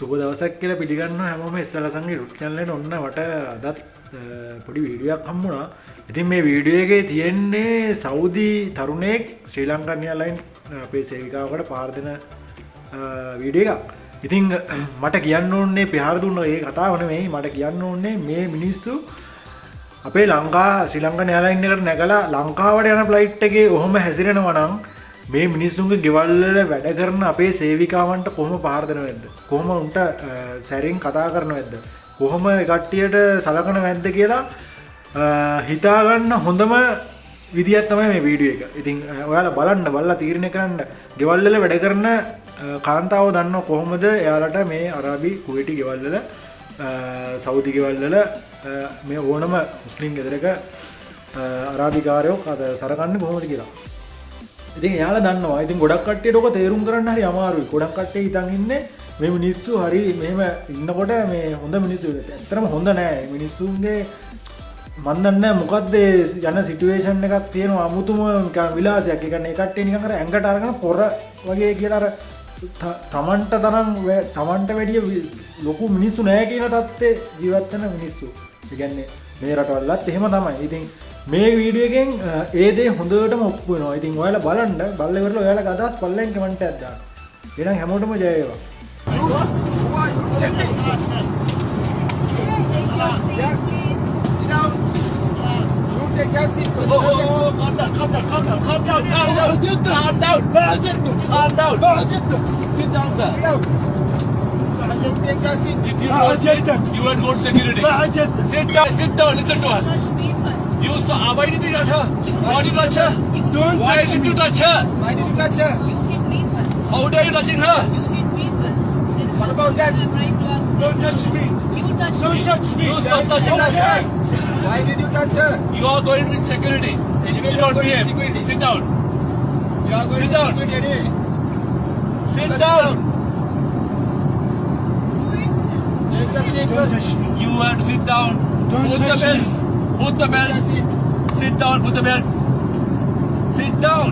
සුබ දවසක් කියලා පිළිගන්නවා හැමෝම ඉස්සලසන්ගේ YouTube channel එකට ඔන්න මට අදත් පොඩි වීඩියෝ එකක් හම්බුණා. ඉතින් මේ වීඩියෝ එකේ තියෙන්නේ සෞදි තරුණයෙක් ශ්‍රී ලංකන් එයාර්ලයින්ස් අපේ සේවිකාවකට පාර දෙන වීඩියෝ එකක්. ඉතින් මට කියන්න ඕනේ පියාර දුන්න ඒ කතාව නෙමෙයි මට කියන්න ඕනේ මේ මිනිස්සු අපේ ශ්‍රී ලංකන් එයාර්ලයින්ස් එකට නැගලා ලංකාවට යන ෆ්ලයිට් එකේ ඔහොම හැසිරෙනවා නම් මේ මිනිස්සුන්ගේ ගෙවල් වල වැඩ කරන අපේ සේවිකාවන්ට කොහොම පාර දෙනවද? කොහොම උන්ට සැරින් කතා කරනවද? කොහොම කට්ටියට සලකනවද කියලා හිතා ගන්න හොඳම විදියක් තමයි මේ වීඩියෝ එක. ඉතින් ඔයාලා බලලා තීරණය කරන්න ගෙවල් වල වැඩ කරන කාන්තාව දන්නව කොහොමද එයාලට මේ අරාබි කුවේටි ගෙවල් වල සෞදි ගෙවල් වල මේ ඕනම මුස්ලිම් ගෙදරක අරාබිකාරයෝ සරකන්නේ කොහොමද කියලා. ඉතින් එයාලා දන්නවා. ඉතින් ගොඩක් කට්ටියට ඔක තේරුම් ගන්න හරි අමාරුයි. ගොඩක් කට්ටිය හිතන් ඉන්නේ මේ මිනිස්සු හරි මෙහෙම ඉන්නකොට මේ හොඳ මිනිස්සු ඇත්තටම හොඳ නෑ. මිනිස්සුන්ගේ මන් දන්නේ මොකද්ද යන සිටුේෂන් එකක් තියෙනවා අමුතුම විලාසයක්. ඒ කියන්නේ ඒ කට්ටිය නිකන් අර ඇඟට අරගෙන පොර වගේ කියලා අර තමන්ට වැඩිය ලොකු මිනිස්සු නෑ කියන තත්ත්වේ ජීවත් වෙන මිනිස්සු. ඒ කියන්නේ මේ රටවලත් එහෙම තමයි. ඉතින් මේ වීඩියෝ එකෙන් ඒ දේ හොඳටම ඔප්පු වෙනවා. ඉතින් ඔයාලා බලන්න බලලා ඉවරලා ඔයාලා අදහස් පල්ලෙන් කමෙන්ට් එකක් දාන්න. එහෙනම් හැමෝටම ජය වේවා. If you don't sit, you will go to security. Sit down, listen to us. You stop. Why did you touch her? Why did you touch her? Why did you touch her? Why did you touch her? You hit me first. How dare you touching her? You hit me first. Then What about that? I'm right to ask. Don't touch me. You touched Don't me. touch me. You stop touching us. Why did you touch her? You are going with security. If you don't behave, sit down. You are going Sit to down. security anyway. Sit down. Take the seat first. You have to sit down. Put the belt. Put the belt. Sit down. Put the belt. Sit down.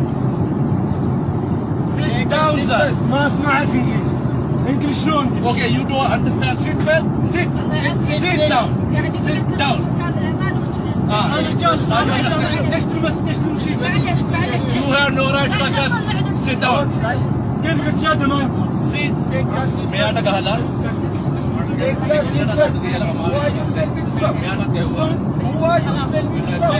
Sit down, sir. ما أعرف إنجليزي. إنجليش شلون؟ Okay, you don't understand. Sit well. Sit. Sit down. يعني Sit down. أنا جالس. ليش تمشي؟ معلش You have no right to touch us. Sit down. كيف السيادة ما؟ Sit. मैं आना कहा था Take the seat first. Why you tell me to stop? Why you tell me to stop?